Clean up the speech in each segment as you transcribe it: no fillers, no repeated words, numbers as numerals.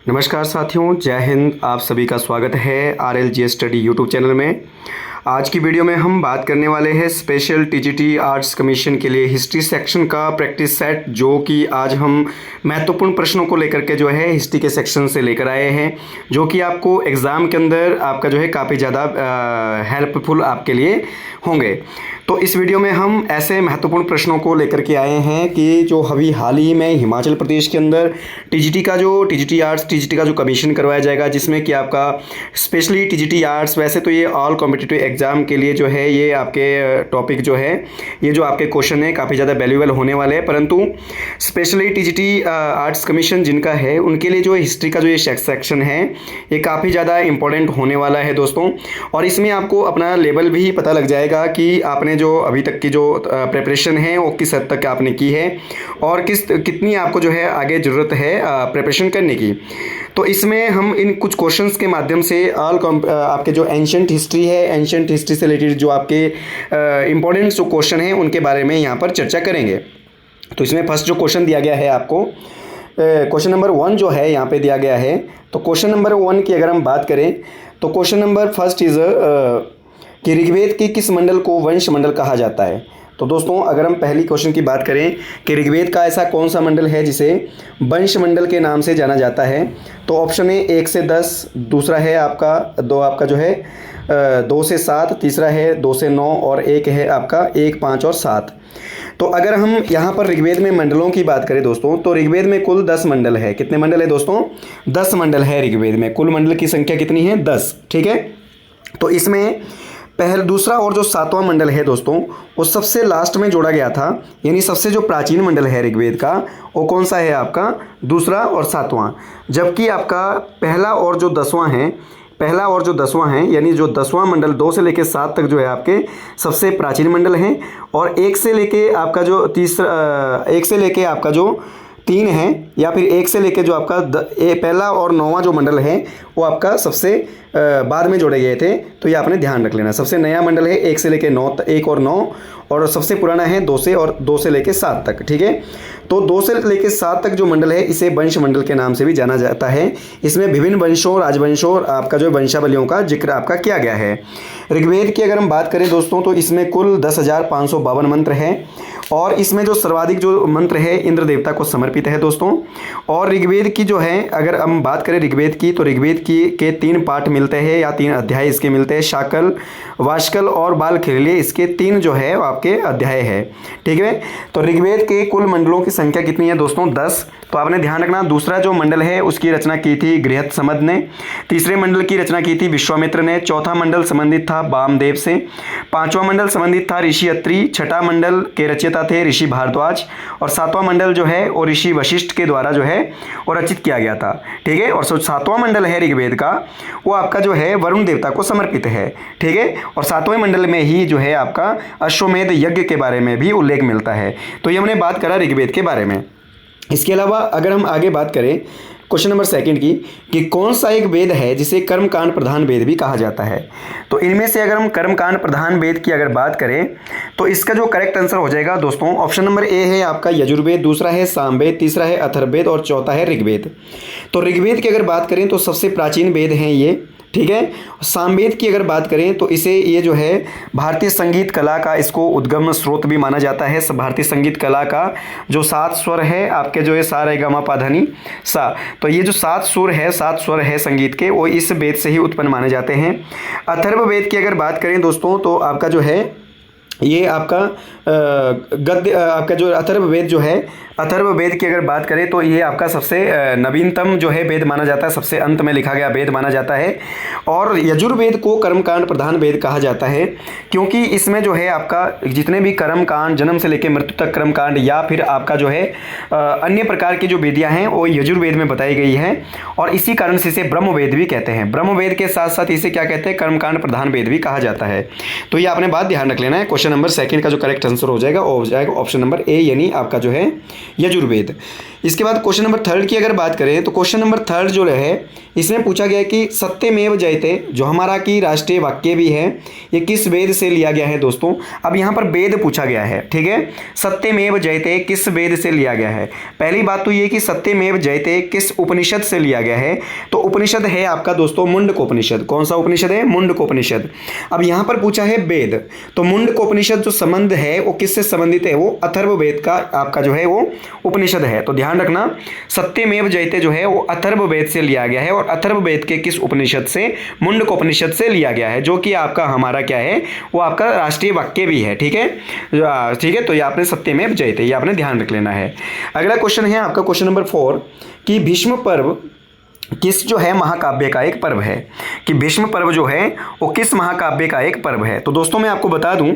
नमस्कार साथियों, जय हिंद। आप सभी का स्वागत है RLG स्टडी यूट्यूब चैनल में। आज की वीडियो में हम बात करने वाले हैं स्पेशल टीजीटी आर्ट्स कमीशन के लिए हिस्ट्री सेक्शन का प्रैक्टिस सेट, जो कि आज हम महत्वपूर्ण प्रश्नों को लेकर के जो है हिस्ट्री के सेक्शन से लेकर आए हैं, जो कि आपको एग्ज़ाम के अंदर आपका जो है काफ़ी ज़्यादा हेल्पफुल आपके लिए होंगे। तो इस वीडियो में हम ऐसे महत्वपूर्ण प्रश्नों को लेकर के आए हैं कि जो अभी हाल ही में हिमाचल प्रदेश के अंदर टीजीटी का जो कमीशन करवाया जाएगा, जिसमें कि आपका स्पेशली टीजीटी आर्ट्स, वैसे तो ये ऑल कॉम्पिटिटिव एग्जाम के लिए जो है ये आपके टॉपिक जो है, ये जो आपके क्वेश्चन है काफ़ी ज़्यादा वैल्यूएबल होने वाले हैं, परंतु स्पेशली टीजीटी आर्ट्स कमीशन जिनका है उनके लिए जो हिस्ट्री का जो ये सेक्शन है ये काफ़ी ज़्यादा इंपॉर्टेंट होने वाला है दोस्तों। और इसमें आपको अपना लेवल भी पता लग जाएगा कि आपने जो अभी तक की जो प्रिपरेशन है वो किस हद तक आपने की है और कितनी आपको जो है आगे ज़रूरत है प्रिपरेशन करने की। तो इसमें हम इन कुछ क्वेश्चंस के माध्यम से आपके जो एंशंट हिस्ट्री है, एंशंट हिस्ट्री से रिलेटेड जो आपके इंपॉर्टेंट जो क्वेश्चन हैं उनके बारे में यहाँ पर चर्चा करेंगे। तो इसमें फर्स्ट जो क्वेश्चन दिया गया है आपको, क्वेश्चन नंबर 1 जो है यहाँ पे दिया गया है। तो क्वेश्चन नंबर 1 की अगर हम बात करें तो क्वेश्चन नंबर फर्स्ट इज़ कि ऋग्वेद के किस मंडल को वंश मंडल कहा जाता है। तो दोस्तों अगर हम पहली क्वेश्चन की बात करें कि ऋग्वेद का ऐसा कौन सा मंडल है जिसे वंश मंडल के नाम से जाना जाता है, तो ऑप्शन है 1 से 10, दूसरा है आपका जो है 2 से 7, तीसरा है 2 से 9 और एक है आपका 1, 5 और 7। तो अगर हम यहाँ पर ऋग्वेद में मंडलों की बात करें दोस्तों, तो ऋग्वेद में कुल 10 मंडल है। कितने मंडल है दोस्तों? 10 मंडल है ऋग्वेद में। कुल मंडल की संख्या कितनी है? 10। ठीक है। तो इसमें दूसरा और जो 7वां मंडल है दोस्तों वो सबसे लास्ट में जोड़ा गया था, यानी सबसे जो प्राचीन मंडल है ऋग्वेद का वो कौन सा है? आपका दूसरा और 7वां। जबकि आपका पहला और जो 10वां है, यानी जो 10वां मंडल 2 से लेकर 7 तक जो है आपके सबसे प्राचीन मंडल हैं, और 1 से लेके आपका जो 3 है, या फिर 1 से लेके जो आपका पहला और 9वां जो मंडल है वो आपका सबसे बाद में जोड़े गए थे। तो ये आपने ध्यान रख लेना। सबसे नया मंडल है 1 से लेके 9, 1 और 9, और सबसे पुराना है 2 से लेके 7 तक। ठीक है। तो 2 से लेके 7 तक जो मंडल है इसे वंश मंडल के नाम से भी जाना जाता है। इसमें विभिन्न वंशों, राजवंशों और आपका जो वंशावलियों का जिक्र आपका किया गया है। ऋग्वेद की अगर हम बात करें दोस्तों तो इसमें कुल 10,552 मंत्र हैं, और इसमें जो सर्वाधिक जो मंत्र है इंद्र देवता को समर्पित है दोस्तों। और ऋग्वेद की जो है अगर हम बात करें ऋग्वेद की, तो ऋग्वेद के 3 पाठ मिलते हैं या 3 अध्याय इसके मिलते हैं। शाकल, वाशकल और बालखेल्य, इसके 3 जो है आपके अध्याय है। ठीक है। तो ऋग्वेद के कुल मंडलों की संख्या कितनी है दोस्तों? 10। तो आपने ध्यान रखना, दूसरा जो मंडल है उसकी रचना की थी गृहस्थसमद ने, तीसरे मंडल की रचना की थी विश्वामित्र ने, चौथा मंडल संबंधित था वामदेव से, 5वां मंडल संबंधित था ऋषि अत्रि, छठा मंडल के रचयिता थे ऋषि भारद्वाज, और 7वां मंडल जो है वो ऋषि वशिष्ठ के द्वारा जो है वो रचित किया गया था। ठीक है। और 7वां मंडल है ऋग्वेद का, वो आपका जो है वरुण देवता को समर्पित है। ठीक है। और 7वें मंडल में ही जो है आपका अश्वमेध यज्ञ के बारे में भी उल्लेख मिलता है। तो ये हमने बात करा ऋग्वेद के बारे में। इसके अलावा अगर हम आगे बात करें क्वेश्चन नंबर 2 की, कि कौन सा एक वेद है जिसे कर्मकांड प्रधान वेद भी कहा जाता है। तो इनमें से अगर हम कर्मकांड प्रधान वेद की अगर बात करें तो इसका जो करेक्ट आंसर हो जाएगा दोस्तों, ऑप्शन नंबर ए है आपका यजुर्वेद, दूसरा है सामवेद, तीसरा है अथर्ववेद और चौथा है ऋग्वेद। तो ऋग्वेद की अगर बात करें तो सबसे प्राचीन वेद हैं ये। ठीक है। सामवेद की अगर बात करें तो इसे ये जो है भारतीय संगीत कला का इसको उद्गम स्रोत भी माना जाता है। भारतीय संगीत कला का जो 7 स्वर है आपके जो है सा रे गा मा पा धा नी सा, तो ये जो 7 स्वर है संगीत के, वो इस वेद से ही उत्पन्न माने जाते हैं। अथर्ववेद की अगर बात करें दोस्तों तो आपका जो है ये आपका गद्य, आपका जो अथर्ववेद जो है, अथर्ववेद की अगर बात करें तो ये आपका सबसे नवीनतम जो है वेद माना जाता है, सबसे अंत में लिखा गया वेद माना जाता है। और यजुर्वेद को कर्मकांड प्रधान वेद कहा जाता है, क्योंकि इसमें जो है आपका जितने भी कर्मकांड, जन्म से लेकर मृत्यु तक कर्मकांड, या फिर आपका जो है अन्य प्रकार की जो वेदियाँ हैं वो यजुर्वेद में बताई गई हैं, और इसी कारण से इसे ब्रह्मवेद भी कहते हैं। ब्रह्मवेद के साथ साथ इसे क्या कहते हैं? कर्मकांड प्रधान वेद भी कहा जाता है। तो ये आपने बात ध्यान रख लेना है। क्वेश्चन नंबर 2 का जो करेक्ट आंसर हो जाएगा वो हो जाएगा ऑप्शन नंबर ए, यानी आपका जो है यजुर्वेद। इसके बाद क्वेश्चन नंबर 3 की अगर बात करें तो क्वेश्चन नंबर 3 जो है इसमें पूछा गया है कि सत्यमेव जयते जो हमारा की राष्ट्रीय वाक्य भी है ये किस वेद से लिया गया है दोस्तों। अब यहाँ पर वेद पूछा गया है, ठीक है। सत्यमेव जयते किस वेद से लिया गया है। पहली बात तो ये कि सत्यमेव जयते किस उपनिषद से लिया गया है, तो उपनिषद है आपका दोस्तों मुंडकोपनिषद। कौन सा उपनिषद है? मुंडकोपनिषद। अब यहाँ पर पूछा है वेद, तो मुंडकोपनिषद जो संबंध है वो किससे संबंधित है? वो अथर्ववेद का आपका जो है वो उपनिषद है। तो ध्यान रखना सत्यमेव जयते जो है वो अथर्ववेद से लिया गया है और अथर्ववेद के किस उपनिषद से? मुंडकोपनिषद से लिया गया है, जो कि आपका हमारा क्या है वो आपका राष्ट्रीय वाक्य भी है, ठीक है। ठीक है, तो ये आपने सत्यमेव जयते ये आपने ध्यान रख लेना है। अगला क्वेश्चन है आपका क्वेश्चन नंबर 4 कि भीष्म पर्व किस जो है महाकाव्य का एक पर्व है, कि भीष्म पर्व जो है वो किस महाकाव्य का एक पर्व है। तो दोस्तों मैं आपको बता दूं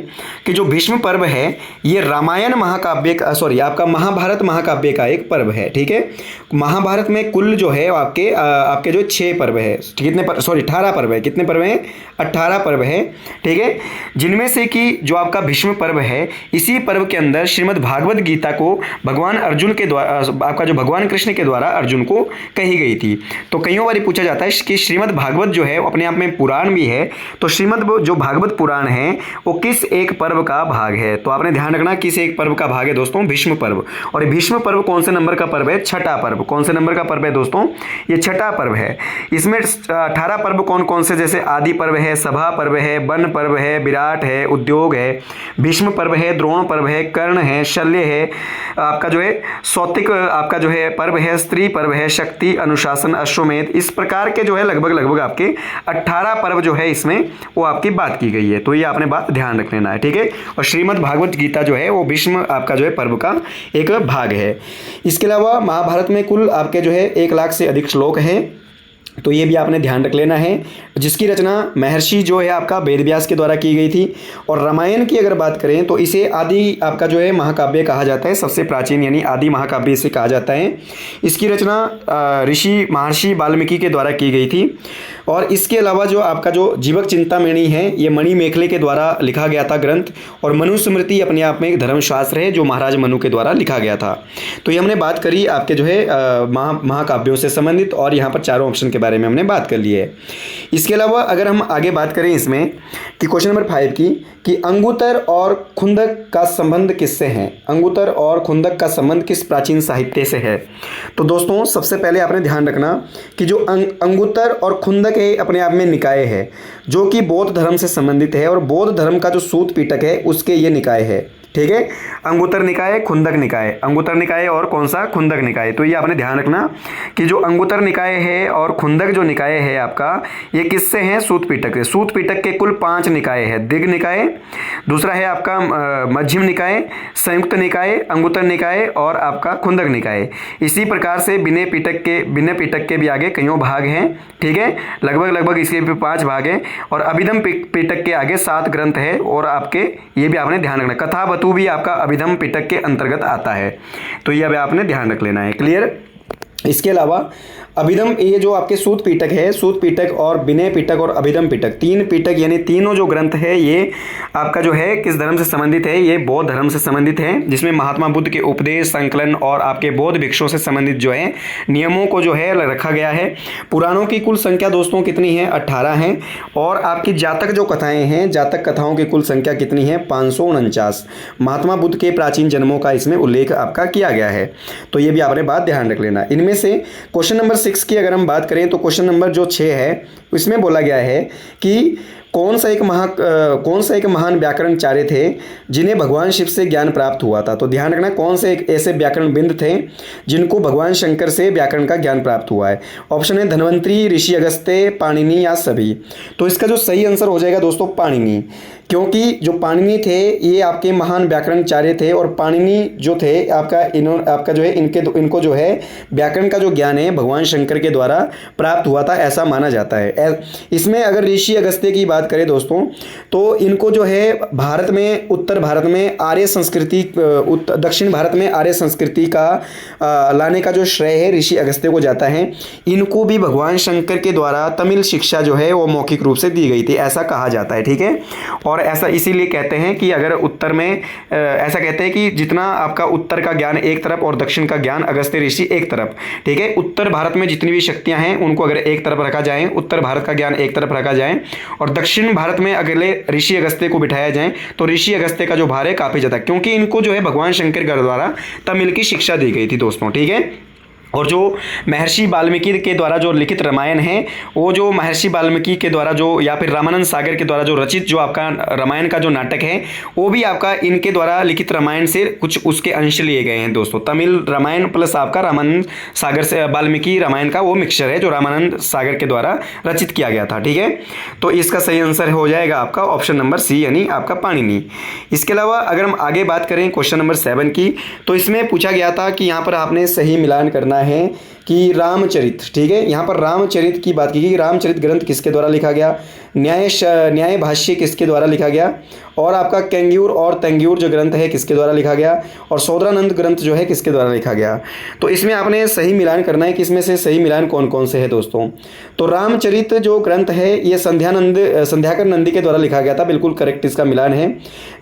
कि जो भीष्म पर्व है ये रामायण महाकाव्य का आपका महाभारत महाकाव्य का एक पर्व है, ठीक है। महाभारत में कुल जो है आपके जो 6 पर्व है, कितने 18 पर्व है। कितने पर्व हैं? 18 पर्व है, ठीक है। जिनमें से कि जो आपका भीष्म पर्व है इसी पर्व के अंदर श्रीमद् भागवत गीता को भगवान अर्जुन के द्वारा आपका जो भगवान कृष्ण के द्वारा अर्जुन को कही गई थी। तो कईयों बार पूछा जाता है कि श्रीमद् भागवत जो है अपने आप में पुराण भी है, तो श्रीमद् जो भागवत पुराण है वो किस एक पर्व का भाग है। तो आपने ध्यान रखना किस एक पर्व का भाग है दोस्तों? भीष्म पर्व। और भीष्म पर्व कौन से नंबर का पर्व है? 6ठा पर्व। कौन से नंबर का पर्व है दोस्तों? ये 6ठा पर्व है। इसमें 18 पर्व कौन कौन से? जैसे आदि पर्व है, सभा पर्व है, वन पर्व है, विराट है, उद्योग है, भीष्म पर्व है, द्रोण पर्व है, कर्ण है, शल्य है, आपका जो है सौतिक आपका जो है पर्व है, स्त्री पर्व है, शक्ति, अनुशासन, अश्वमेध। इस प्रकार के जो है लगभग आपके 18 पर्व जो है इसमें वो आपकी बात की गई है। तो ये आपने बात ध्यान रख लेना है, ठीक है। और श्रीमद् भागवत गीता जो है वो भीष्म आपका जो है पर्व का एक भाग है। इसके अलावा महाभारत में कुल आपके जो है 1 लाख से अधिक श्लोक हैं, तो ये भी आपने ध्यान रख लेना है, जिसकी रचना महर्षि जो है आपका वेदव्यास के द्वारा की गई थी। और रामायण की अगर बात करें तो इसे आदि आपका जो है महाकाव्य कहा जाता है, सबसे प्राचीन यानी आदि महाकाव्य इसे कहा जाता है। इसकी रचना ऋषि महर्षि वाल्मीकि के द्वारा की गई थी। और इसके अलावा जो आपका जो जीवक चिंतामणि है ये मणि मेखले के द्वारा लिखा गया था ग्रंथ। और मनुस्मृति अपने आप में एक धर्मशास्त्र है जो महाराज मनु के द्वारा लिखा गया था। तो ये हमने बात करी आपके जो है महाकाव्यों से संबंधित, और यहाँ पर चारों ऑप्शन के बारे में हमने बात कर ली है। इसके अलावा अगर हम आगे बात करें इसमें कि क्वेश्चन नंबर 5 की कि अंगुतर और खुंदक का संबंध किससे है? अंगुतर और खुंदक का संबंध किस प्राचीन साहित्य से है? तो दोस्तों सबसे पहले आपने ध्यान रखना कि जो अंगुतर और खुंदक है अपने आप में निकाय है जो कि बौद्ध धर्म से संबंधित है, और बौद्ध धर्म का जो सूत पिटक है उसके ये निकाय है, ठीक है। अंगुतर निकाय, खुंदक निकाय, अंगुतर निकाय और कौन सा? खुंदक निकाय। तो ये आपने ध्यान रखना कि जो अंगुतर निकाय है और खुंदक जो निकाय है आपका ये किससे हैं? सूत पिटक से। सूत पिटक के कुल 5 निकाय है। दिग् निकाय, दूसरा है आपका मध्यम निकाय, संयुक्त निकाय, अंगुतर निकाय और आपका खुंदक निकाय। इसी प्रकार से विनय पिटक के भी आगे कईयों भाग हैं, ठीक है। लगभग इसके भी 5 भाग हैं। और अभिधम पिटक के आगे 7 ग्रंथ है। और आपके ये भी आपने ध्यान रखना, कथावतु भी आपका अभिधम पिटक के अंतर्गत आता है। तो ये अब आपने ध्यान रख लेना है, क्लियर। इसके अलावा अभिधम ये जो आपके सूत पिटक है, सूत पिटक और विनय पिटक और अभिधम पिटक, 3 पिटक यानी तीनों जो ग्रंथ है ये आपका जो है किस धर्म से संबंधित है? ये बौद्ध धर्म से संबंधित है, जिसमें महात्मा बुद्ध के उपदेश संकलन और आपके बौद्ध भिक्षुओं से संबंधित जो है नियमों को जो है रखा गया है। पुराणों की कुल संख्या दोस्तों कितनी है? 18 हैं। और आपकी जातक जो कथाएं हैं, जातक कथाओं की कुल संख्या कितनी है? 549। महात्मा बुद्ध के प्राचीन जन्मों का इसमें उल्लेख आपका किया गया है। तो ये भी आपने बात ध्यान रख लेना। इनमें से क्वेश्चन नंबर 6 की अगर हम बात करें तो क्वेश्चन नंबर जो 6 है इसमें बोला गया है कि कौन सा एक महान व्याकरणचार्य थे जिन्हें भगवान शिव से ज्ञान प्राप्त हुआ था। तो ध्यान रखना कौन से एक ऐसे व्याकरण बिंद थे जिनको भगवान शंकर से व्याकरण का ज्ञान प्राप्त हुआ है। ऑप्शन है धन्वंतरी, ऋषि अगस्त्य, पाणिनि या सभी। तो इसका जो सही आंसर हो जाएगा दोस्तों पाणिनि, क्योंकि जो पाणिनि थे ये आपके महान व्याकरणचार्य थे। और पाणिनि जो थे आपका जो है इनको जो है व्याकरण का जो ज्ञान है भगवान शंकर के द्वारा प्राप्त हुआ था, ऐसा माना जाता है। इसमें अगर ऋषि अगस्त्य की बात करें दोस्तों तो इनको जो है भारत में, उत्तर भारत में आर्य संस्कृति, दक्षिण भारत में आर्य संस्कृति का लाने का जो श्रेय है ऋषि अगस्त्य को जाता है। इनको भी भगवान शंकर के द्वारा तमिल शिक्षा जो है वो मौखिक रूप से दी गई थी, ऐसा कहा जाता है, ठीक है। और और ऐसा इसीलिए कहते हैं कि अगर उत्तर में ऐसा कहते हैं कि जितना आपका उत्तर का ज्ञान एक तरफ और दक्षिण का ज्ञान अगस्त्य ऋषि एक तरफ, ठीक है। उत्तर भारत में जितनी भी शक्तियां हैं उनको अगर एक तरफ रखा जाए, उत्तर भारत का ज्ञान एक तरफ रखा जाए और दक्षिण भारत में अगले ऋषि अगस्त्य को बिठाया जाए तो ऋषि अगस्त्य का जो भार है काफी ज्यादा, क्योंकि इनको जो है भगवान शंकर के द्वारा तमिल की शिक्षा दी गई थी दोस्तों, ठीक है। और जो महर्षि वाल्मीकि के द्वारा जो लिखित रामायण है, वो जो महर्षि वाल्मीकि के द्वारा जो या फिर रामानंद सागर के द्वारा जो रचित जो आपका रामायण का जो नाटक है वो भी आपका इनके द्वारा लिखित रामायण से कुछ उसके अंश लिए गए हैं दोस्तों। तमिल रामायण प्लस आपका रामानंद सागर से वाल्मीकि रामायण का वो मिक्सचर है जो रामानंद सागर के द्वारा रचित किया गया था, ठीक है। तो इसका सही आंसर हो जाएगा आपका ऑप्शन नंबर सी यानी आपका पाणिनि। इसके अलावा अगर हम आगे बात करें क्वेश्चन नंबर 7 की, तो इसमें पूछा गया था कि यहाँ पर आपने सही मिलान करना है कि रामचरित, ठीक है। यहाँ पर रामचरित की बात की गई, रामचरित ग्रंथ किसके द्वारा लिखा गया, न्याय भाष्य किसके द्वारा लिखा गया, और आपका कैंग्यूर और तंग्यूर जो ग्रंथ है किसके द्वारा लिखा गया, और सौदरानंद ग्रंथ जो है किसके द्वारा लिखा गया। तो इसमें आपने सही मिलान करना है कि इसमें से सही मिलान कौन कौन से है दोस्तों। तो रामचरित जो ग्रंथ है ये संध्याकर नंदी के द्वारा लिखा गया था, बिल्कुल करेक्ट इसका मिलान है।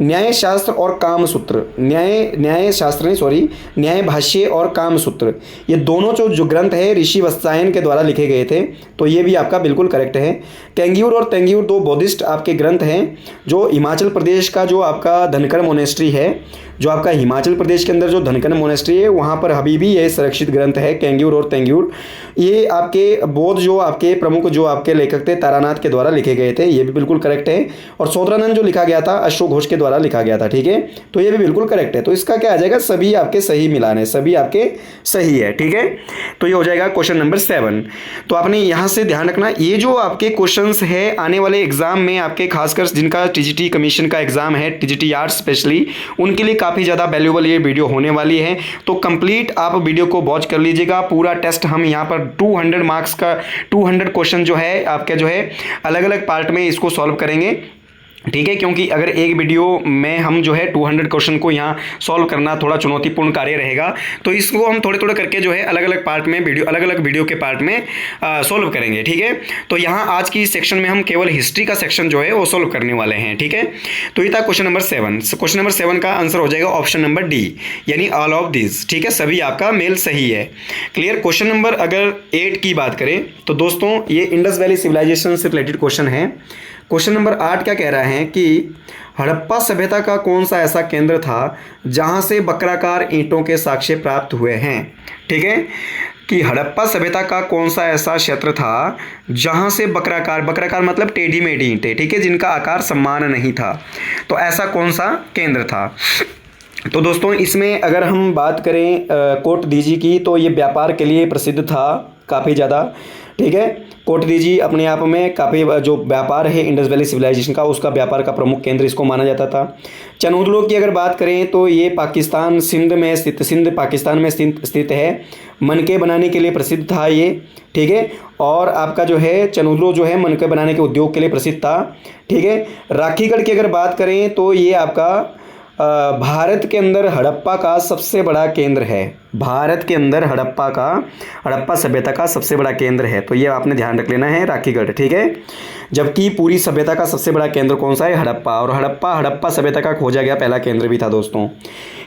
न्याय शास्त्र और कामसूत्र, न्याय भाष्य और कामसूत्र, ये दोनों जो ग्रंथ है ऋषि वत्सायन के द्वारा लिखे गए थे, तो ये भी आपका बिल्कुल करेक्ट है। कैंग्यूर और तंग्यूर दो बौद्धिस्ट आपके ग्रंथ हैं जो हिमाचल प्रदेश का जो आपका धनकर मोनेस्ट्री है, जो आपका हिमाचल प्रदेश के अंदर जो धनकर मोनेस्ट्री है वहाँ पर अभी भी ये संरक्षित ग्रंथ है कैंग्यूर और तंग्यूर। ये आपके बौद्ध जो आपके प्रमुख जो आपके लेखक थे तारानाथ के द्वारा लिखे गए थे, ये भी बिल्कुल करेक्ट है। और सौदरानंद जो लिखा गया था अशोक घोष के द्वारा लिखा गया था, ठीक है। तो ये भी बिल्कुल करेक्ट है। तो इसका क्या आ जाएगा, सभी आपके सही मिलान है, सभी आपके सही है, ठीक है। तो ये हो जाएगा क्वेश्चन नंबर 7। तो आपने यहाँ से ध्यान रखना, ये जो आपके क्वेश्चंस है आने वाले एग्जाम में आपके खासकर जिनका टीजीटी कमीशन का एग्जाम है, टीजीटी आर्ट्स स्पेशली, उनके लिए काफ़ी ज़्यादा वैल्यूएबल ये वीडियो होने वाली है। तो कंप्लीट आप वीडियो को वॉच कर लीजिएगा। पूरा टेस्ट हम यहाँ पर 200 मार्क्स का 200 क्वेश्चन जो है आपके जो है अलग अलग पार्ट में इसको सॉल्व करेंगे, ठीक है। क्योंकि अगर एक वीडियो में हम जो है 200 क्वेश्चन को यहाँ सॉल्व करना थोड़ा चुनौतीपूर्ण कार्य रहेगा, तो इसको हम थोड़े थोड़े करके जो है अलग अलग पार्ट में अलग अलग वीडियो के पार्ट में सॉल्व करेंगे, ठीक है। तो यहाँ आज की सेक्शन में हम केवल हिस्ट्री का सेक्शन जो है वो सॉल्व करने वाले हैं, ठीक है। तो ये था क्वेश्चन नंबर 7। क्वेश्चन नंबर 7 का आंसर हो जाएगा ऑप्शन नंबर डी यानी ऑल ऑफ दिस, ठीक है। सभी आपका मेल सही है, क्लियर। क्वेश्चन नंबर अगर 8 की बात करें तो दोस्तों ये इंडस वैली सिविलाइजेशन से रिलेटेड क्वेश्चन है। क्वेश्चन नंबर 8 क्या कह रहा है कि हड़प्पा सभ्यता का कौन सा ऐसा केंद्र था जहां से बक्राकार ईंटों के साक्ष्य प्राप्त हुए हैं, ठीक है। कि हड़प्पा सभ्यता का कौन सा ऐसा क्षेत्र था जहां से बक्राकार मतलब टेढ़ी मेढ़ी ईंटें, ठीक है, जिनका आकार समान नहीं था, तो ऐसा कौन सा केंद्र था। तो दोस्तों इसमें अगर हम बात करें कोटदीजी की, तो ये व्यापार के लिए प्रसिद्ध था काफ़ी ज़्यादा, ठीक है। कोटदीजी अपने आप में काफ़ी जो व्यापार है इंडस वैली सिविलाइजेशन का, उसका व्यापार का प्रमुख केंद्र इसको माना जाता था। चनोदलों की अगर बात करें तो ये पाकिस्तान सिंध पाकिस्तान में स्थित है। मनके बनाने के लिए प्रसिद्ध था ये, ठीक है। और आपका जो है चनोदलो जो है मनके बनाने के उद्योग के लिए प्रसिद्ध था, ठीक है। राखीगढ़ की अगर बात करें तो ये आपका भारत के अंदर हड़प्पा का सबसे बड़ा केंद्र है। भारत के अंदर हड़प्पा सभ्यता का सबसे बड़ा केंद्र है, तो ये आपने ध्यान रख लेना है राखीगढ़, ठीक है। जबकि पूरी सभ्यता का सबसे बड़ा केंद्र कौन सा है, हड़प्पा। और हड़प्पा सभ्यता का खोजा गया पहला केंद्र भी था दोस्तों।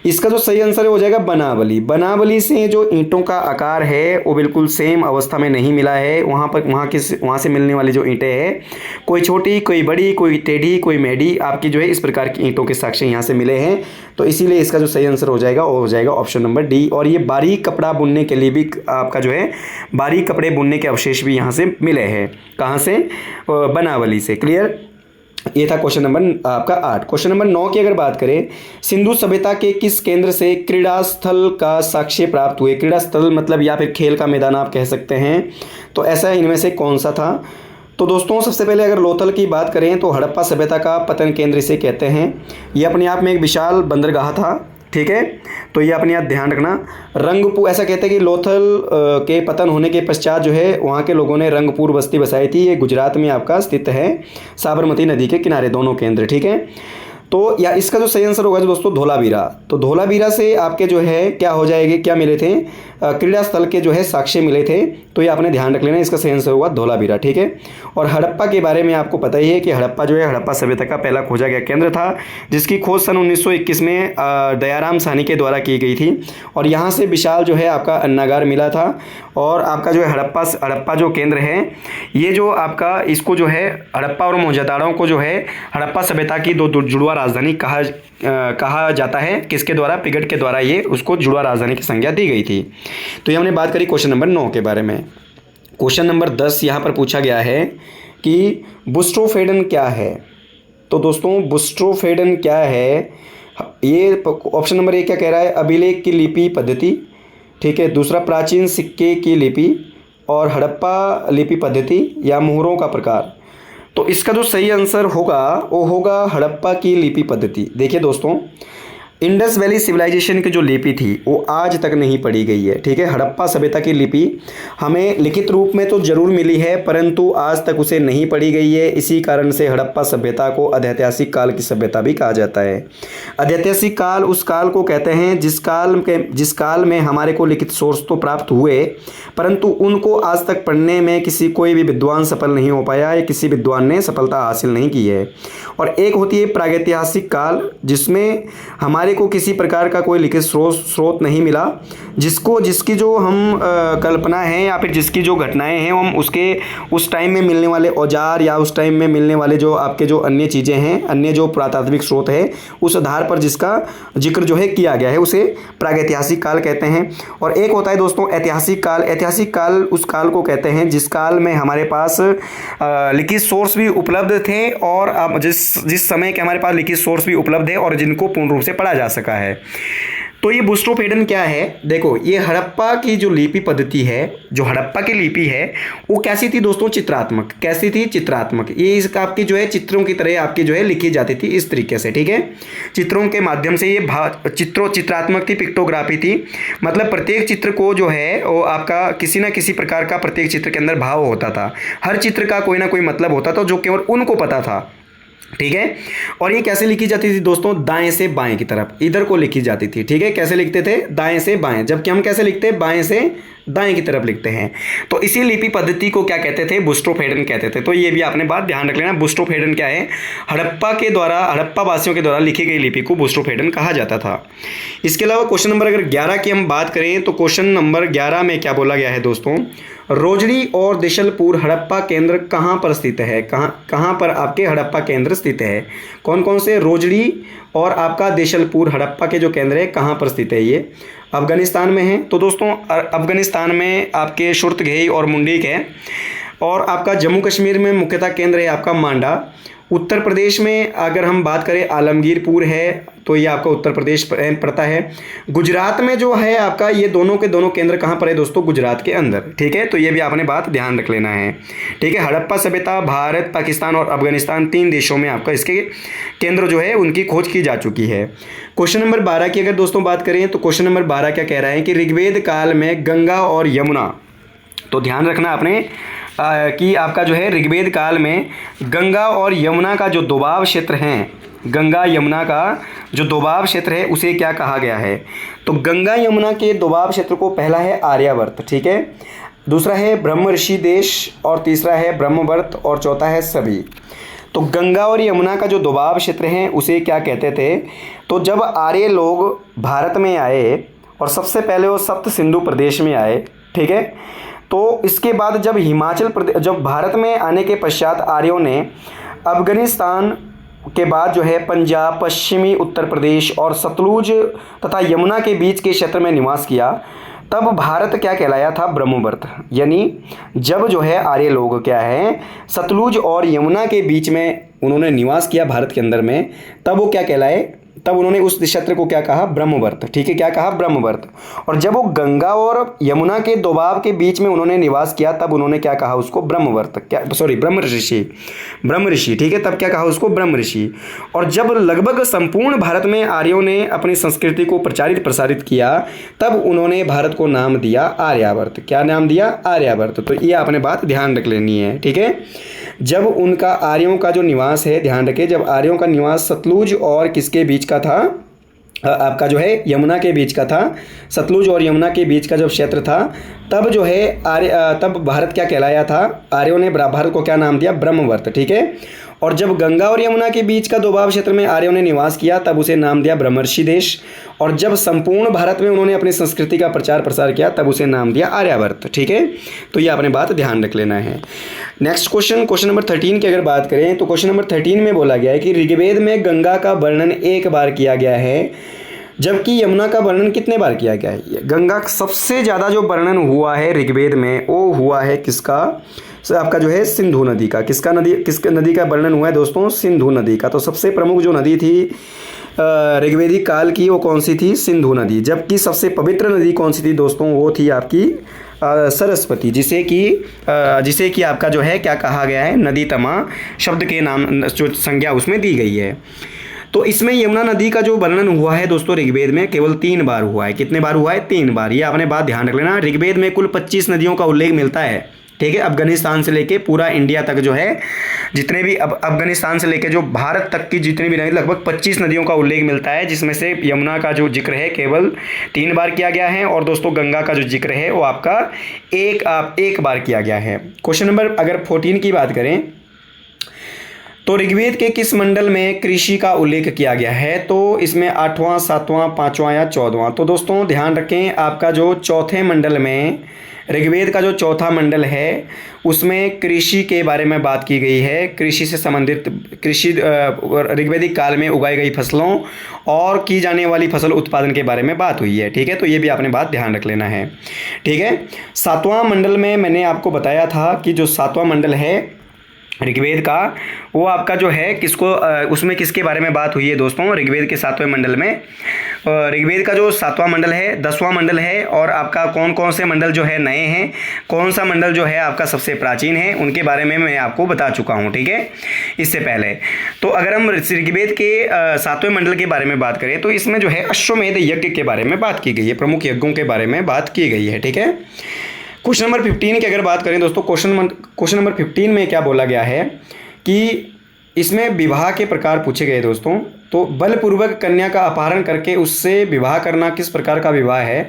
इसका जो सही आंसर हो जाएगा बनावली। बनावली से जो ईंटों का आकार है वो बिल्कुल सेम अवस्था में नहीं मिला है। वहाँ से मिलने वाली जो ईंटें हैं, कोई छोटी, कोई बड़ी, कोई टेढ़ी, कोई मेढ़ी, आपकी जो है इस प्रकार की ईंटों के साक्ष्य यहाँ से मिले हैं। तो इसीलिए इसका जो सही आंसर हो जाएगा वो हो जाएगा ऑप्शन नंबर डी। और ये बारीक कपड़ा बुनने के लिए भी आपका जो है बारीक कपड़े बुनने के अवशेष भी यहाँ से मिले हैं। कहाँ से, बनावली से, क्लियर। ये था क्वेश्चन नंबर आपका 8। क्वेश्चन नंबर 9 की अगर बात करें, सिंधु सभ्यता के किस केंद्र से क्रीड़ा स्थल का साक्ष्य प्राप्त हुए। क्रीड़ा स्थल मतलब या फिर खेल का मैदान आप कह सकते हैं, तो ऐसा इनमें से कौन सा था। तो दोस्तों सबसे पहले अगर लोथल की बात करें तो हड़प्पा सभ्यता का पतन केंद्र इसे कहते हैं। ये अपने आप में एक विशाल बंदरगाह था, ठीक है। तो ये अपने आप ध्यान रखना। रंगपुर, ऐसा कहते हैं कि लोथल के पतन होने के पश्चात जो है वहाँ के लोगों ने रंगपुर बस्ती बसाई थी। ये गुजरात में आपका स्थित है, साबरमती नदी के किनारे, दोनों केंद्र, ठीक है। तो या इसका जो सही आंसर होगा जो दोस्तों धोलावीरा। तो धोलावीरा से आपके जो है क्या हो जाएगी, क्या मिले थे, क्रीड़ा स्थल के जो है साक्ष्य मिले थे। तो ये आपने ध्यान रख लेना, इसका सही आंसर होगा धोलावीरा, ठीक है। और हड़प्पा के बारे में आपको पता ही है कि हड़प्पा जो है हड़प्पा सभ्यता का पहला खोजा गया केंद्र था, जिसकी खोज सन 1921 में दयाराम साहनी के द्वारा की गई थी। और यहाँ से विशाल जो है आपका अन्नागार मिला था। और आपका जो है हड़प्पा जो केंद्र है, ये जो आपका इसको जो है हड़प्पा और मोहनजोदड़ो को जो है हड़प्पा सभ्यता की दो जुड़वा राजधानी कहा जाता है। किसके द्वारा, पिगट के द्वारा ये उसको जुड़वा राजधानी की संज्ञा दी गई थी। तो ये हमने बात करी क्वेश्चन नंबर 9 के बारे में। क्वेश्चन नंबर 10 यहाँ पर पूछा गया है कि बुस्ट्रोफेडन क्या है। तो दोस्तों बुस्ट्रोफेडन क्या है, ये ऑप्शन नंबर 1 क्या कह रहा है, अभिलेख की लिपि पद्धति, ठीक है। दूसरा प्राचीन सिक्के की लिपि, और हड़प्पा लिपि पद्धति, या मोहरों का प्रकार। तो इसका जो सही आंसर होगा वो होगा हड़प्पा की लिपि पद्धति। देखिए दोस्तों, इंडस वैली सिविलाइजेशन की जो लिपि थी वो आज तक नहीं पढ़ी गई है, ठीक है। हड़प्पा सभ्यता की लिपि हमें लिखित रूप में तो जरूर मिली है, परंतु आज तक उसे नहीं पढ़ी गई है। इसी कारण से हड़प्पा सभ्यता को अधैतिहासिक काल की सभ्यता भी कहा जाता है। अधैतिहासिक काल उस काल को कहते हैं जिस काल में हमारे को लिखित सोर्स तो प्राप्त हुए, परंतु उनको आज तक पढ़ने में कोई भी विद्वान सफल नहीं हो पाया है, किसी विद्वान ने सफलता हासिल नहीं की है। और एक होती है प्रागैतिहासिक काल, जिसमें हमारे को किसी प्रकार का कोई लिखित स्रोत नहीं मिला, जिसकी जो हम कल्पना है या फिर जिसकी जो घटनाएं हैं हम उसके उस टाइम में मिलने वाले औजार या उस टाइम में मिलने वाले जो आपके जो अन्य चीज़ें हैं, अन्य जो पुरातात्विक स्रोत है, उस आधार पर जिसका जिक्र जो है किया गया है, उसे प्रागैतिहासिक काल कहते हैं। और एक होता है दोस्तों ऐतिहासिक काल। ऐतिहासिक काल उस काल को कहते हैं जिस काल में हमारे पास लिखित सोर्स भी उपलब्ध थे, और जिस समय के हमारे पास लिखित सोर्स भी उपलब्ध है और जिनको पूर्ण रूप से पढ़ा जा सका है। तो ये बुस्ट्रोफेडन क्या है, देखो ये हड़प्पा की जो लिपि पद्धति है, जो हड़प्पा की लिपि है वो कैसी थी दोस्तों, चित्रात्मक। कैसी थी, चित्रात्मक। ये इसका आपकी जो है चित्रों की तरह आपकी जो है लिखी जाती थी इस तरीके से, ठीक है। चित्रों के माध्यम से ये चित्रात्मक थी, पिक्टोग्राफी थी। मतलब प्रत्येक चित्र को जो है वो आपका किसी ना किसी प्रकार का प्रत्येक चित्र के अंदर भाव होता था। हर चित्र का कोई ना कोई मतलब होता था जो केवल उनको पता था, ठीक है। और ये कैसे लिखी जाती थी दोस्तों, दाएं से बाएं की तरफ, इधर को लिखी जाती थी, ठीक है। कैसे लिखते थे, दाएं से बाएं, जबकि हम कैसे लिखते हैं, बाएं से दाएं की तरफ लिखते हैं। तो इसी लिपि पद्धति को क्या कहते थे, बुस्ट्रोफेडन कहते थे। तो ये भी आपने बात ध्यान रख लेना, बुस्ट्रोफेडन क्या है, हड़प्पा वासियों के द्वारा लिखी गई लिपि को बुस्ट्रोफेडन कहा जाता था। इसके अलावा क्वेश्चन नंबर अगर 11 की हम बात करें तो क्वेश्चन नंबर 11 में क्या बोला गया है दोस्तों, रोजड़ी और देशलपुर हड़प्पा केंद्र कहाँ पर स्थित है, कहाँ पर आपके हड़प्पा केंद्र स्थित है। कौन कौन से, रोजड़ी और आपका देशलपुर हड़प्पा के जो केंद्र है कहाँ पर स्थित है, ये अफगानिस्तान में है। तो दोस्तों अफगानिस्तान में आपके शुर्तगेही और मुंडीक है। और आपका जम्मू कश्मीर में मुख्यतः केंद्र है आपका मांडा। उत्तर प्रदेश में अगर हम बात करें आलमगीरपुर है, तो ये आपका उत्तर प्रदेश पड़ता है। गुजरात में जो है आपका ये दोनों के दोनों केंद्र कहाँ पर है दोस्तों, गुजरात के अंदर, ठीक है। तो ये भी आपने बात ध्यान रख लेना है, ठीक है। हड़प्पा सभ्यता भारत, पाकिस्तान और अफगानिस्तान 3 देशों में आपका इसके केंद्र जो है उनकी खोज की जा चुकी है। क्वेश्चन नंबर 12 की अगर दोस्तों बात करें तो क्वेश्चन नंबर 12 क्या कह रहा है कि ऋग्वेद काल में गंगा और यमुना, तो ध्यान रखना आपने कि आपका जो है ऋग्वेद काल में गंगा और यमुना का जो दोबाव क्षेत्र है, गंगा यमुना का जो दोबाव क्षेत्र है उसे क्या कहा गया है। तो गंगा यमुना के दोबाव क्षेत्र को पहला है आर्यावर्त, ठीक है। दूसरा है ब्रह्म ऋषि देश, और तीसरा है ब्रह्मवर्त, और चौथा है सभी। तो गंगा और यमुना का जो दोबाव क्षेत्र है उसे क्या कहते थे, तो जब आर्य लोग भारत में आए और सबसे पहले वो सप्त सिंधु प्रदेश में आए, ठीक है। तो इसके बाद जब जब भारत में आने के पश्चात आर्यों ने अफगानिस्तान के बाद जो है पंजाब, पश्चिमी उत्तर प्रदेश और सतलुज तथा यमुना के बीच के क्षेत्र में निवास किया, तब भारत क्या कहलाया था, ब्रह्मवर्त। यानी जब जो है आर्य लोग क्या है सतलुज और यमुना के बीच में उन्होंने निवास किया भारत के अंदर में, तब वो क्या कहलाए, तब उन्होंने उस क्षेत्र को क्या कहा, ब्रह्मवर्त। ठीक है, क्या कहा, ब्रह्मवर्त। और जब वो गंगा और यमुना के दोबाव के बीच में उन्होंने निवास किया तब उन्होंने क्या कहा उसको, ब्रह्मवर्त, क्या सॉरी ब्रह्म ऋषि, ब्रह्म ऋषि। ठीक है, तब क्या कहा उसको, ब्रह्म ऋषि। और जब लगभग संपूर्ण भारत में आर्यों ने अपनी संस्कृति को प्रचारित प्रसारित किया तब उन्होंने भारत को नाम दिया आर्यावर्त। क्या नाम दिया, आर्यावर्त। तो ये आपने बात ध्यान रख लेनी है। ठीक है, जब उनका आर्यों का जो निवास है, ध्यान रखें, जब आर्यों का निवास सतलुज और किसके बीच का था, आपका जो है यमुना के बीच का था, सतलुज और यमुना के बीच का जब क्षेत्र था तब जो है तब भारत क्या कहलाया था, आर्यों ने भारत को क्या नाम दिया, ब्रह्मवर्त। ठीक है, और जब गंगा और यमुना के बीच का दोबाव क्षेत्र में आर्यों ने निवास किया तब उसे नाम दिया ब्रह्मर्षि देश। और जब संपूर्ण भारत में उन्होंने अपनी संस्कृति का प्रचार प्रसार किया तब उसे नाम दिया आर्यावर्त। ठीक है, तो ये आपने बात ध्यान रख लेना है। नेक्स्ट क्वेश्चन, क्वेश्चन नंबर 13 की अगर बात करें तो क्वेश्चन नंबर 13 में बोला गया है कि ऋग्वेद में गंगा का वर्णन एक बार किया गया है जबकि यमुना का वर्णन कितने बार किया गया है। गंगा सबसे ज़्यादा जो वर्णन हुआ है ऋग्वेद में वो हुआ है किसका, आपका जो है सिंधु नदी का। किसका नदी का वर्णन हुआ है दोस्तों, सिंधु नदी का। तो सबसे प्रमुख जो नदी थी ऋग्वेदिक काल की वो कौन सी थी, सिंधु नदी। जबकि सबसे पवित्र नदी कौन सी थी दोस्तों, वो थी आपकी सरस्वती, जिसे कि आपका जो है क्या कहा गया है, नदी तमा शब्द के नाम जो संज्ञा उसमें दी गई है। तो इसमें यमुना नदी का जो वर्णन हुआ है दोस्तों ऋग्वेद में केवल 3 बार हुआ है। कितने बार हुआ है, 3 बार। ये आपने बात ध्यान रख लेना। ऋग्वेद में कुल 25 नदियों का उल्लेख मिलता है। ठीक है, अफगानिस्तान से लेके पूरा इंडिया तक जो है जितने भी अफगानिस्तान से लेके जो भारत तक की जितनी भी नदी, लगभग 25 नदियों का उल्लेख मिलता है, जिसमें से यमुना का जो जिक्र है केवल 3 बार किया गया है और दोस्तों गंगा का जो जिक्र है वो आपका एक बार किया गया है। क्वेश्चन नंबर अगर 14 की बात करें तो ऋग्वेद के किस मंडल में कृषि का उल्लेख किया गया है, तो इसमें 8वां, 7वां, 5वां या 14वां। तो दोस्तों ध्यान रखें, आपका जो चौथे मंडल में ऋग्वेद का जो चौथा मंडल है उसमें कृषि के बारे में बात की गई है। कृषि से संबंधित ऋग्वेदिक काल में उगाई गई फसलों और की जाने वाली फसल उत्पादन के बारे में बात हुई है। ठीक है, तो ये भी आपने बात ध्यान रख लेना है। ठीक है, 7वां मंडल में मैंने आपको बताया था कि जो 7वां मंडल है ऋग्वेद का वो आपका जो है किसको उसमें किसके बारे में बात हुई है दोस्तों, ऋग्वेद के 7वें मंडल में ऋग्वेद का जो 7वां मंडल है 10वां मंडल है और आपका कौन कौन से मंडल जो है नए हैं, कौन सा मंडल जो है आपका सबसे प्राचीन है, उनके बारे में मैं आपको बता चुका हूँ। ठीक है, इससे पहले तो अगर हम ऋग्वेद के 7वें मंडल के बारे में बात करें तो इसमें जो है अश्वमेध यज्ञ के बारे में बात की गई है, प्रमुख यज्ञों के बारे में बात की गई है। ठीक है, क्वेश्चन नंबर 15 की अगर बात करें दोस्तों, क्वेश्चन नंबर 15 में क्या बोला गया है कि इसमें विवाह के प्रकार पूछे गए दोस्तों। तो बलपूर्वक कन्या का अपहरण करके उससे विवाह करना किस प्रकार का विवाह है,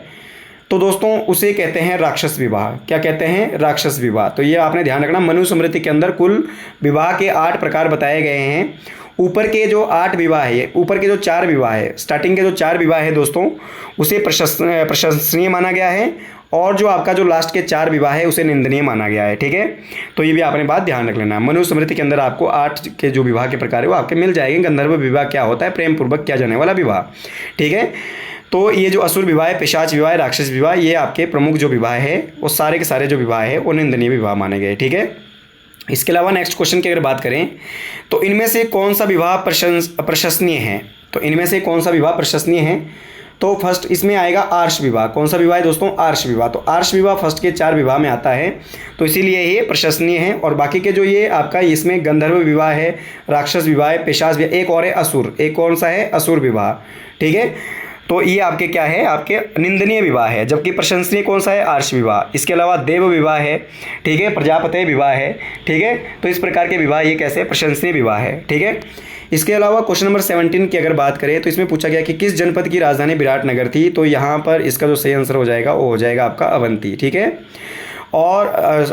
तो दोस्तों उसे कहते हैं राक्षस विवाह। क्या कहते हैं, राक्षस विवाह। तो ये आपने ध्यान रखना, मनुस्मृति के अंदर कुल विवाह के 8 प्रकार बताए गए हैं। ऊपर के जो 8 विवाह है, ऊपर के जो 4 विवाह है, स्टार्टिंग के जो 4 विवाह है दोस्तों उसे प्रशंसनीय माना गया है और जो आपका जो लास्ट के 4 विवाह है उसे निंदनीय माना गया है। ठीक है, तो ये भी आपने बात ध्यान रख लेना। मनुस्मृति के अंदर आपको 8 के जो विवाह के प्रकार है वो आपके मिल जाएंगे। गंधर्व विवाह क्या होता है, प्रेम पूर्वक किया जाने वाला विवाह। ठीक है, तो ये जो असुर विवाह है, पिशाच विवाह, राक्षस विवाह, ये आपके प्रमुख जो विवाह है वो सारे के सारे जो विवाह है वो निंदनीय विवाह माने गए। ठीक है, इसके अलावा नेक्स्ट क्वेश्चन की अगर बात करें तो इनमें से कौन सा विवाह प्रशंसनीय है, तो इनमें से कौन सा विवाह प्रशंसनीय है, तो फर्स्ट इसमें आएगा आर्ष विवाह। कौन सा विवाह है दोस्तों, आर्ष विवाह। तो आर्ष विवाह फर्स्ट के 4 विवाह में आता है, तो इसीलिए ये प्रशंसनीय है। और बाकी के जो ये आपका इसमें गंधर्व विवाह है, राक्षस विवाह है, पिशाच विवाह, एक और है असुर, एक कौन सा है, असुर विवाह। ठीक है, तो ये आपके क्या है, आपके निंदनीय विवाह है। जबकि प्रशंसनीय कौन सा है, आर्ष विवाह। इसके अलावा देव विवाह है, ठीक है, प्रजापति विवाह है। ठीक है, तो इस प्रकार के विवाह ये कैसे प्रशंसनीय विवाह है। ठीक है, इसके अलावा क्वेश्चन नंबर 17 की अगर बात करें तो इसमें पूछा गया कि किस जनपद की राजधानी विराटनगर थी, तो यहाँ पर इसका जो सही आंसर हो जाएगा वो हो जाएगा आपका अवंती। ठीक है, और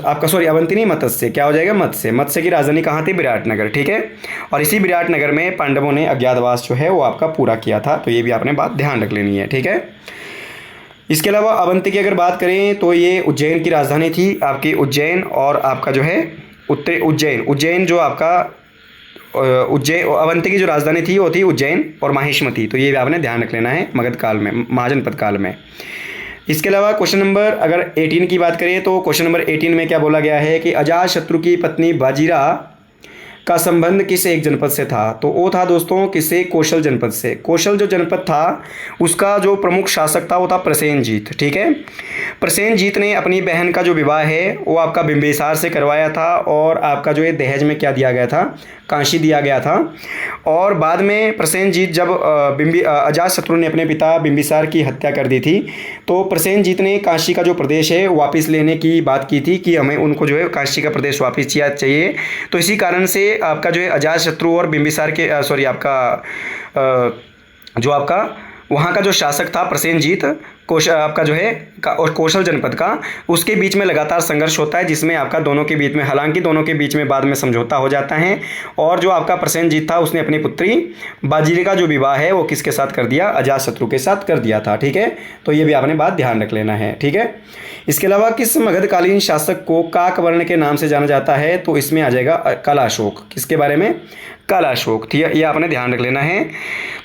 आपका सॉरी अवंती नहीं, मत्स्य, क्या हो जाएगा, मत्स्य की राजधानी कहाँ थी, विराटनगर। ठीक है, और इसी विराटनगर में पांडवों ने अज्ञातवास जो है वो आपका पूरा किया था, तो ये भी आपने बात ध्यान रख लेनी है। ठीक है, इसके अलावा अवंती की अगर बात करें तो ये उज्जैन की राजधानी थी आपकी, उज्जैन, और आपका जो है उत्तरी उज्जैन जो आपका अवंती की जो राजधानी थी वो थी उज्जैन और माहिष्मती। तो ये भी आपने ध्यान रख लेना है मगध काल में, महाजनपद काल में। इसके अलावा क्वेश्चन नंबर अगर 18 की बात करें तो क्वेश्चन नंबर 18 में क्या बोला गया है कि अजातशत्रु की पत्नी बाजीरा का संबंध किस एक जनपद से था? तो वो था दोस्तों किसे, कौशल जनपद से। कौशल जो जनपद था उसका जो प्रमुख शासक था वो था प्रसेनजीत। ठीक है, प्रसेनजीत ने अपनी बहन का जो विवाह है वो आपका बिंबिसार से करवाया था और आपका जो है दहेज में क्या दिया गया था, कांशी दिया गया था। और बाद में प्रसेनजीत जब अजातशत्रु ने अपने पिता बिंबिसार की हत्या कर दी थी तो प्रसेनजीत ने काशी का जो प्रदेश है वापस लेने की बात की थी कि हमें उनको जो है काशी का प्रदेश वापस चाहिए। तो इसी कारण से आपका जो है अजातशत्रु और बिंबिसार के जो आपका वहाँ का जो शासक था प्रसेनजीत आपका जो है और कौशल जनपद का, उसके बीच में लगातार संघर्ष होता है जिसमें आपका दोनों के बीच में, हालांकि दोनों के बीच में बाद में समझौता हो जाता है। और जो आपका प्रसेनजीत था उसने अपनी पुत्री बाजीरी का जो विवाह है वो किसके साथ कर दिया, अजातशत्रु के साथ कर दिया था। ठीक है, तो ये भी आपने बात ध्यान रख लेना है। ठीक है, इसके अलावा किस मगधकालीन शासक को काक वर्ण के नाम से जाना जाता है? तो इसमें आ जाएगा कालाशोक। किसके बारे में? कालाशोक। ये आपने ध्यान रख लेना है।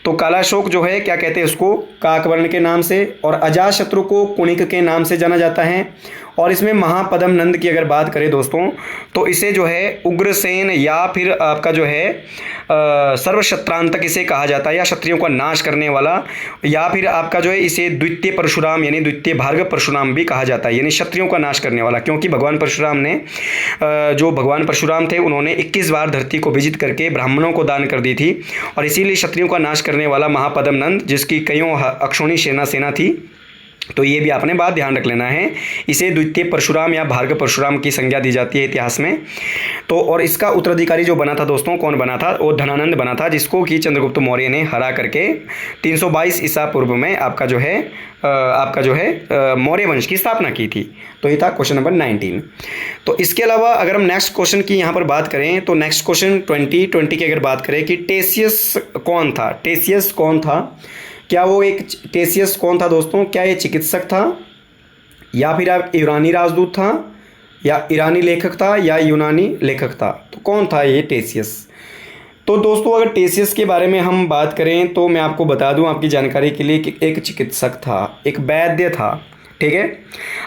तो कालाशोक जो है क्या कहते हैं उसको, काकवर्ण के नाम से। और अजातशत्रु को कुणिक के नाम से जाना जाता है। और इसमें महापद्म नंद की अगर बात करें दोस्तों तो इसे जो है उग्रसेन या फिर आपका जो है सर्वशत्रांतक इसे कहा जाता है, या क्षत्रियों का नाश करने वाला, या फिर आपका जो है इसे द्वितीय परशुराम यानी द्वितीय भार्गव परशुराम भी कहा जाता है, यानी क्षत्रियों का नाश करने वाला। क्योंकि भगवान परशुराम ने जो भगवान परशुराम थे उन्होंने 21 बार धरती को विजित करके ब्राह्मणों को दान कर दी थी और इसीलिए क्षत्रियों का नाश करने वाला महापद्म नंद, जिसकी कईयों अक्षौणी सेना थी। तो ये भी आपने बात ध्यान रख लेना है। इसे द्वितीय परशुराम या भार्गव परशुराम की संज्ञा दी जाती है इतिहास में। तो और इसका उत्तराधिकारी जो बना था दोस्तों, कौन बना था? वो धनानंद बना था, जिसको कि चंद्रगुप्त मौर्य ने हरा करके 322 ईसा पूर्व में आपका जो है मौर्य वंश की स्थापना की थी। तो ये था क्वेश्चन नंबर 19। तो इसके अलावा अगर हम नेक्स्ट क्वेश्चन की यहाँ पर बात करें तो नेक्स्ट क्वेश्चन 20 की अगर बात करें कि टेसियस कौन था? टेसियस कौन था? क्या वो एक टेसियस कौन था दोस्तों? क्या ये चिकित्सक था, या फिर आप ईरानी राजदूत था, या ईरानी लेखक था, या यूनानी लेखक था? तो कौन था ये टेसियस? तो दोस्तों अगर टेसियस के बारे में हम बात करें तो मैं आपको बता दूं आपकी जानकारी के लिए कि एक चिकित्सक था, एक वैद्य था। ठीक है,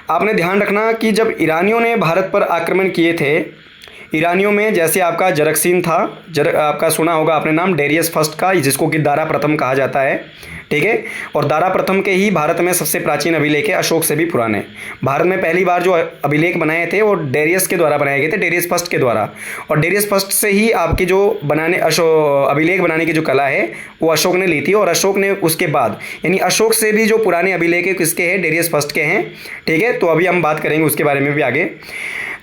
आपने ध्यान रखना कि जब ईरानियों ने भारत पर आक्रमण किए थे, ईरानियों में जैसे आपका जरक्सीन था, आपका सुना होगा आपने नाम डेरियस फर्स्ट का, जिसको कि दारा प्रथम कहा जाता है। ठीक है, और दारा प्रथम के ही भारत में सबसे प्राचीन अभिलेख है, अशोक से भी पुराने। भारत में पहली बार जो अभिलेख बनाए थे वो डेरियस के द्वारा बनाए गए थे, डेरियस फर्स्ट के द्वारा। और डेरियस फर्स्ट से ही आपकी जो अभिलेख बनाने की जो कला है वो अशोक ने ली थी। और अशोक ने उसके बाद यानी अशोक से भी जो पुराने अभिलेख है किसके हैं? डेरियस फर्स्ट के हैं। ठीक है, तो अभी हम बात करेंगे उसके बारे में भी आगे।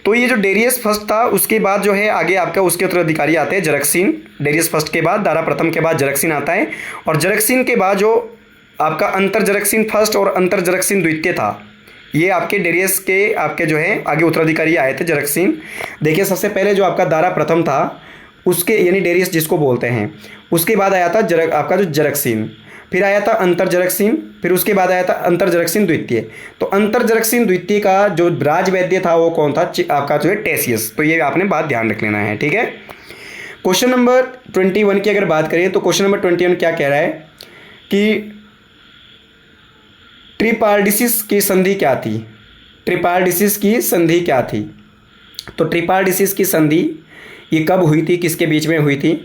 तो ये जो डेरियस फर्स्ट था उसके बाद जो है आगे आपका उसके उत्तराधिकारी आते हैं जरक्सीन। डेरियस फर्स्ट के बाद दारा प्रथम के बाद जरक्सीन आता है, और जरक्सीन के बाद जो आपका अंतर जरक्सीन फर्स्ट और अंतर जरक्सीन द्वितीय था, ये आपके डेरियस के आपके जो है आगे उत्तराधिकारी आए थे जरक्सीन। देखिए सबसे पहले जो आपका दारा प्रथम था उसके यानी डेरियस जिसको बोलते हैं, उसके बाद आया था आपका जो जरक्सीन, फिर आया था अंतर जरक्सीन, फिर उसके बाद आया था अंतर जरक्सीन द्वितीय। तो अंतर जरक्सीन द्वितीय का जो राजवैद्य था वो कौन था? आपका जो है टेसियस। तो ये आपने बात ध्यान रख लेना है। ठीक है, क्वेश्चन नंबर 21 की अगर बात करें तो क्वेश्चन नंबर 21 क्या कह रहा है कि ट्रिपार्डिसिस की संधि क्या थी? ट्रिपार्डिसिस की संधि क्या थी? तो ट्रिपार्डिसिस की संधि ये कब हुई थी, किसके बीच में हुई थी?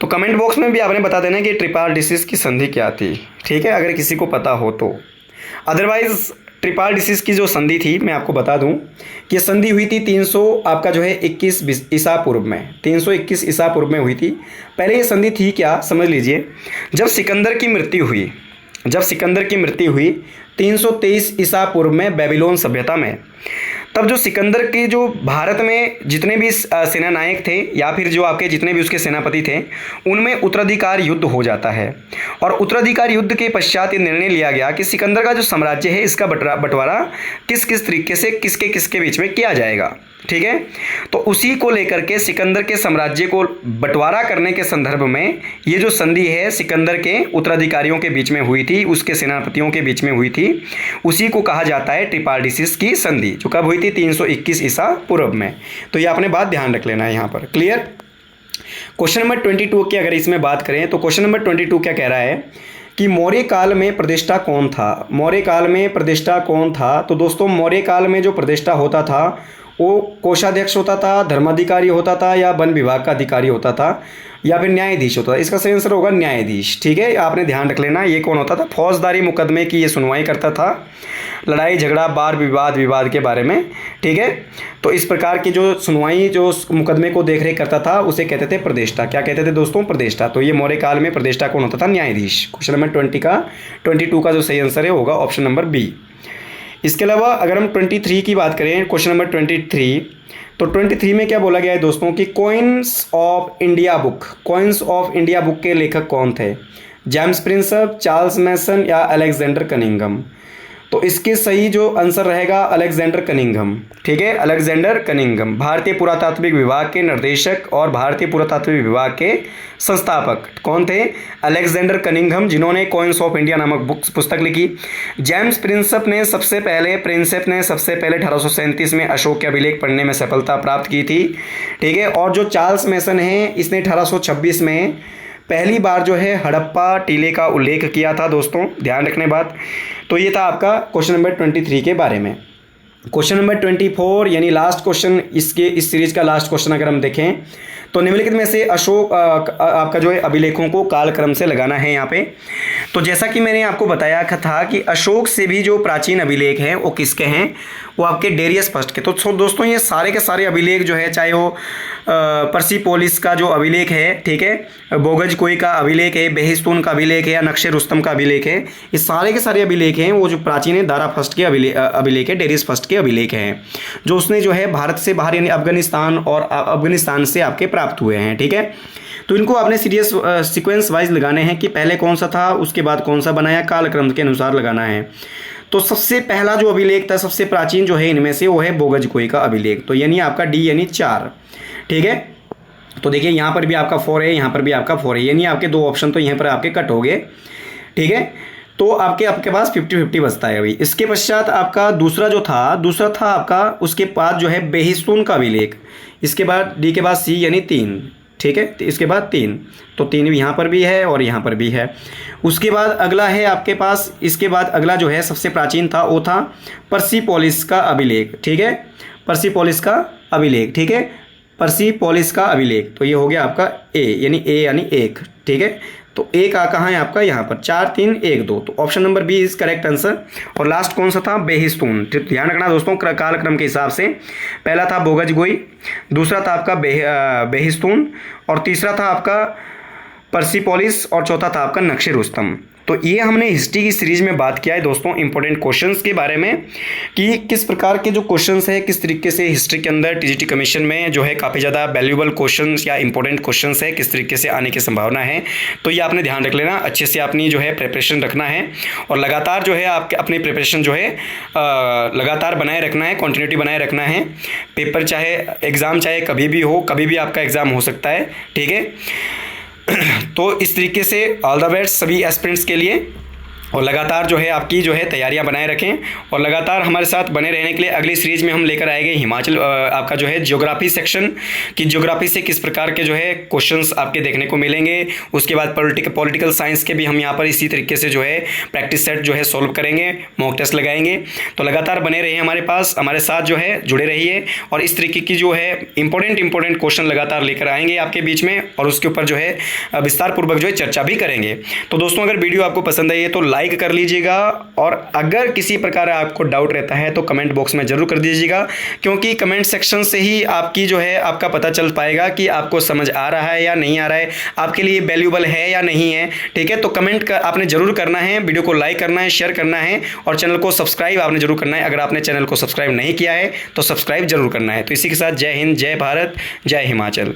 तो कमेंट बॉक्स में भी आपने बता देना कि ट्रिपार्डिसिस की संधि क्या थी। ठीक है, अगर किसी को पता हो तो। अदरवाइज ट्रिपार्डिसिस की जो संधि थी मैं आपको बता दूं कि संधि हुई थी 300 आपका जो है 21 ईसा पूर्व में, 321 ईसा पूर्व में हुई थी। पहले ये संधि थी क्या समझ लीजिए, जब सिकंदर की मृत्यु हुई 323 ईसा पूर्व में बेबीलोन सभ्यता में, तब जो सिकंदर के जो भारत में जितने भी सेना नायक थे या फिर जो आपके जितने भी उसके सेनापति थे उनमें उत्तराधिकार युद्ध हो जाता है। और उत्तराधिकार युद्ध के पश्चात ये निर्णय लिया गया कि सिकंदर का जो साम्राज्य है इसका बंटवारा किस किस तरीके से किसके किसके बीच में किया जाएगा। ठीक है, तो उसी को लेकर के सिकंदर के साम्राज्य को बंटवारा करने के संदर्भ में ये जो संधि है सिकंदर के उत्तराधिकारियों के बीच में हुई थी, उसके सेनापतियों के बीच में हुई थी, उसी को कहा जाता है ट्रिपार्डिसिस की संधि, जो कब हुई थी 321 ईसा पूर्व में। तो ये आपने बात ध्यान रख लेना है यहाँ पर। क्लियर। क्वेश्चन नंबर 22 की अगर इसमें बात करें तो क्वेश्चन नंबर 22 क्या कह रहा है कि मौर्य काल में प्रतिष्ठा कौन था? मौर्य काल में प्रतिष्ठा कौन था? तो दोस्तों मौर्य काल में जो प्रतिष्ठा होता था वो कोषाध्यक्ष होता था, धर्माधिकारी होता था, या वन विभाग का अधिकारी होता था, या फिर न्यायाधीश होता था। इसका सही आंसर होगा न्यायाधीश। ठीक है, आपने ध्यान रख लेना। ये कौन होता था? फौजदारी मुकदमे की ये सुनवाई करता था, लड़ाई झगड़ा वाद विवाद के बारे में। ठीक है, तो इस प्रकार की जो सुनवाई जो मुकदमे को देख रेख करता था उसे कहते थे प्रदेष्टा। क्या कहते थे दोस्तों? प्रदेष्टा। तो ये मौर्य काल में प्रदेष्टा कौन होता था? न्यायाधीश। क्वेश्चन नंबर 22 का जो सही आंसर है होगा ऑप्शन नंबर बी। इसके अलावा अगर हम 23 की बात करें, क्वेश्चन नंबर 23, तो 23 में क्या बोला गया है दोस्तों कि कॉइन्स ऑफ इंडिया बुक के लेखक कौन थे? जेम्स प्रिंसेप, चार्ल्स मैसन या अलेक्जेंडर कनिंघम? तो इसके सही जो आंसर रहेगा अलेक्जेंडर कनिंघम। ठीक है, अलेक्जेंडर कनिंघम भारतीय पुरातात्विक विभाग के निर्देशक और भारतीय पुरातात्विक विभाग के संस्थापक कौन थे? अलेक्जेंडर कनिंघम, जिन्होंने कॉइन्स ऑफ इंडिया नामक पुस्तक लिखी। जेम्स प्रिंसेप ने सबसे पहले 1837 में अशोक के अभिलेख पढ़ने में सफलता प्राप्त की थी। ठीक है, और जो चार्ल्स मैसन है इसने 1826 में पहली बार जो है हड़प्पा टीले का उल्लेख किया था दोस्तों, ध्यान रखने बात। तो ये था आपका क्वेश्चन नंबर 23 के बारे में। क्वेश्चन नंबर 24 यानी लास्ट क्वेश्चन, इस सीरीज का लास्ट क्वेश्चन अगर हम देखें तो निम्नलिखित में से अशोक आपका जो है अभिलेखों को कालक्रम से लगाना है यहाँ पे। तो जैसा कि मैंने आपको बताया था कि अशोक से भी जो प्राचीन अभिलेख हैं वो किसके हैं? वो आपके डेरियस फर्स्ट के। तो दोस्तों ये सारे के सारे अभिलेख जो है, चाहे वो पर्सिपोलिस का जो अभिलेख है, ठीक है, बोगजकोई का अभिलेख है, बेहिस्तून का अभिलेख है, या नक्शे रुस्तम का अभिलेख है, ये सारे के सारे अभिलेख हैं वो जो प्राचीन है दारा फर्स्ट के अभिलेख है, डेरियस फर्स्ट के अभिलेख हैं, जो उसने जो है भारत से बाहर यानी अफगानिस्तान और अफगानिस्तान से आपके प्राप्त हुए हैं। ठीक है, तो इनको आपने सीरियस सीक्वेंस वाइज लगाने हैं कि पहले कौन सा था, उसके बाद कौन सा बनाया, कालक्रम के अनुसार लगाना है। तो सबसे पहला जो अभिलेख था, सबसे प्राचीन जो है इनमें से, वो है बोगजकोई का अभिलेख। तो यानी आपका डी यानी 4। ठीक है, तो देखिए यहाँ पर भी आपका 4 है, यहाँ पर भी आपका 4 है, यानी आपके 2 ऑप्शन तो यहाँ पर आपके कट हो गए। ठीक है, तो आपके पास 50-50 बचता है अभी। इसके पश्चात आपका दूसरा था आपका, उसके बाद जो है बेहिस्तून का अभिलेख, इसके बाद डी के बाद सी यानी 3। ठीक है, तो इसके बाद 3, तो 3 भी यहाँ पर भी है और यहाँ पर भी है। उसके बाद अगला है आपके पास, इसके बाद अगला जो है सबसे प्राचीन था वो था पर्सिपोलिस का अभिलेख। ठीक है, पर्सिपोलिस का अभिलेख। ठीक है, पर्सिपोलिस का अभिलेख, तो ये हो गया आपका ए यानी 1। ठीक है, तो ए का कहाँ है आपका? यहाँ पर 4 3 1 2, तो option number B is correct answer. और लास्ट कौन सा था? बेहिस्तून। ध्यान रखना दोस्तों कालक्रम के हिसाब से, पहला था बोगजकोई, दूसरा था आपका बेहिस्तून, और तीसरा था आपका पर्सिपोलिस, और चौथा था आपका नक्शे रुस्तम। तो ये हमने हिस्ट्री की सीरीज में बात किया है दोस्तों इंपॉर्टेंट क्वेश्चंस के बारे में, कि किस प्रकार के जो क्वेश्चंस है, किस तरीके से हिस्ट्री के अंदर टीजीटी कमीशन में जो है काफ़ी ज़्यादा वैल्यूएबल क्वेश्चंस या इंपॉर्टेंट क्वेश्चंस है, किस तरीके से आने की संभावना है। तो ये आपने ध्यान रख लेना, अच्छे से अपनी जो है प्रिपरेशन रखना है, और लगातार जो है आपके अपनी प्रिपरेशन जो है लगातार बनाए रखना है, कॉन्टिन्यूटी बनाए रखना है। पेपर चाहे एग्ज़ाम चाहे कभी भी हो, कभी भी आपका एग्ज़ाम हो सकता है। ठीक है, तो इस तरीके से ऑल द बेस्ट सभी एस्पिरेंट्स के लिए, और लगातार जो है आपकी जो है तैयारियां बनाए रखें, और लगातार हमारे साथ बने रहने के लिए अगली सीरीज में हम लेकर आएंगे हिमाचल आपका जो है ज्योग्राफी सेक्शन की, ज्योग्राफी से किस प्रकार के जो है क्वेश्चंस आपके देखने को मिलेंगे। उसके बाद पॉलिटिकल साइंस के भी हम यहाँ पर इसी तरीके से जो है प्रैक्टिस सेट जो है सॉल्व करेंगे, मॉक टेस्ट लगाएंगे। तो लगातार बने रहिए हमारे साथ जो है जुड़े रहिए, और इस तरीके की जो है इंपॉर्टेंट क्वेश्चन लगातार लेकर आएंगे आपके बीच में, और उसके ऊपर जो है विस्तार पूर्वक जो है चर्चा भी करेंगे। तो दोस्तों अगर वीडियो आपको पसंद आई है तो लाइक कर लीजिएगा, और अगर किसी प्रकार आपको डाउट रहता है तो कमेंट बॉक्स में जरूर कर दीजिएगा, क्योंकि कमेंट सेक्शन से ही आपकी जो है आपका पता चल पाएगा कि आपको समझ आ रहा है या नहीं आ रहा है, आपके लिए वैल्यूएबल है या नहीं है। ठीक है, तो कमेंट आपने जरूर करना है, वीडियो को लाइक करना है, शेयर करना है, और चैनल को सब्सक्राइब आपने जरूर करना है। अगर आपने चैनल को सब्सक्राइब नहीं किया है तो सब्सक्राइब जरूर करना है। तो इसी के साथ जय हिंद, जय भारत, जय हिमाचल।